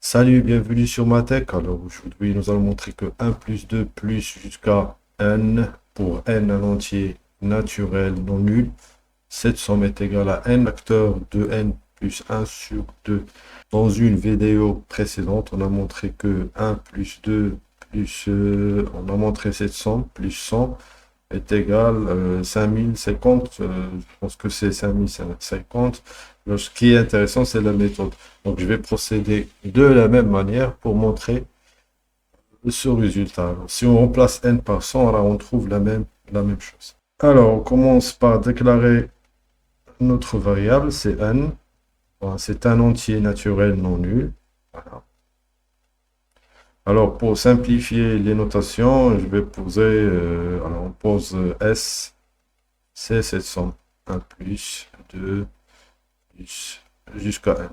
Salut, bienvenue sur ma tech. Alors aujourd'hui, nous allons montrer que 1 plus 2 plus jusqu'à n pour n un entier naturel non nul. Cette somme est égale à n facteur de n plus 1 sur 2. Dans une vidéo précédente, on a montré que 1 plus 2 plus... on a montré cette somme plus 100 est égal 5050. Je pense que c'est 5050. Ce qui est intéressant, c'est la méthode. Donc, je vais procéder de la même manière pour montrer ce résultat. Alors, si on remplace n par 100, alors on trouve la même chose. Alors, on commence par déclarer notre variable, c'est n. Voilà, c'est un entier naturel non nul. Voilà. Alors, pour simplifier les notations, je vais poser, alors on pose S, c'est cette somme, 1 plus 2 plus jusqu'à n.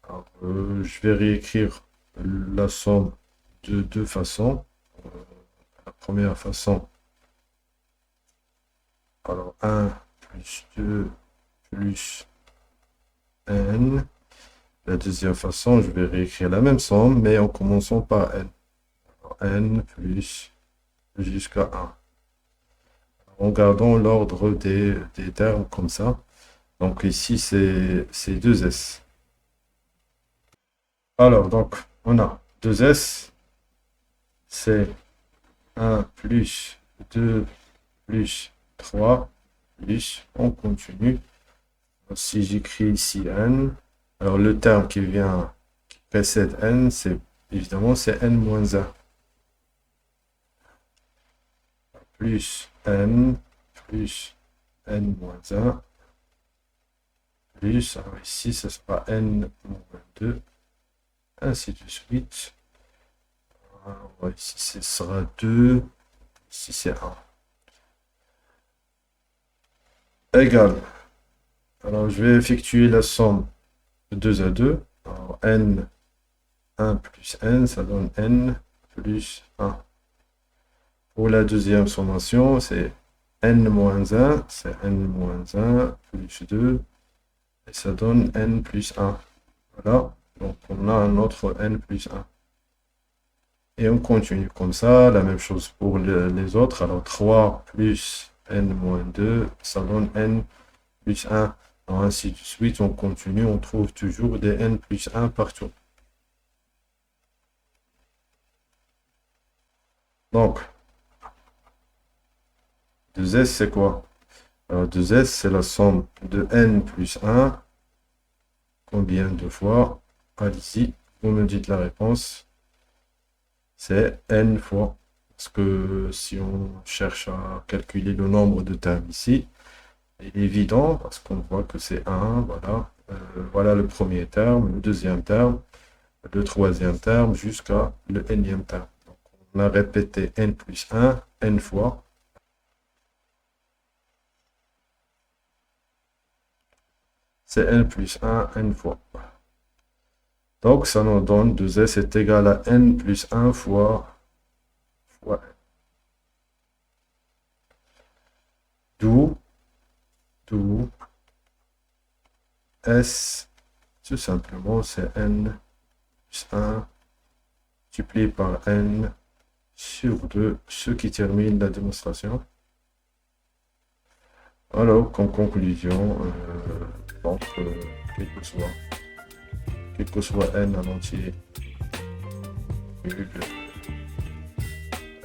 Alors, je vais réécrire la somme de deux façons. La première façon, alors 1 plus 2 plus n. La deuxième façon, je vais réécrire la même somme, mais en commençant par n. Alors, n plus jusqu'à 1. En gardant l'ordre des termes comme ça. Donc ici, c'est 2s. Alors, donc, on a 2s, c'est 1 plus 2 plus 3 plus, on continue. Si j'écris ici n, alors le terme qui précède n, c'est évidemment c'est n moins 1. Plus n moins 1, plus, alors ici, ce sera n moins 2, ainsi de suite. Alors, ici, ce sera 2, ici, c'est 1. Égal. Alors, je vais effectuer la somme de 2 à 2. Alors, n, 1 plus n, ça donne n plus 1. Pour la deuxième sommation, c'est n-1, c'est n-1 plus 2, et ça donne n plus 1. Voilà, donc on a un autre n plus 1. Et on continue comme ça, la même chose pour les autres. Alors 3 plus n-2, ça donne n plus 1. Alors, ainsi de suite, on continue, on trouve toujours des n plus 1 partout. Donc, 2s, c'est quoi? Alors, 2s, c'est la somme de n plus 1. Combien de fois? Ici, vous me dites la réponse. C'est n fois. Parce que si on cherche à calculer le nombre de termes ici, il est évident, parce qu'on voit que c'est 1, voilà. Voilà le premier terme, le deuxième terme, le troisième terme, jusqu'à le nème terme. Donc, on a répété n plus 1, n fois. C'est n plus 1, n fois. Donc, ça nous donne 2s est égal à n plus 1 fois n. D'où S, tout simplement, c'est n plus 1 multiplié par n sur 2, ce qui termine la démonstration. Alors, comme conclusion, donc, quel que soit n en entier,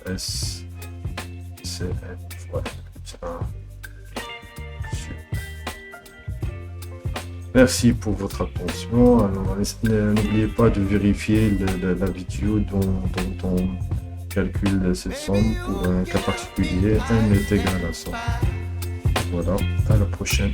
S, c'est n fois n plus 1. Merci pour votre attention. Alors, n'oubliez pas de vérifier la vidéo dont on calcule cette somme pour un cas particulier. n est égal à 100. Voilà, à la prochaine.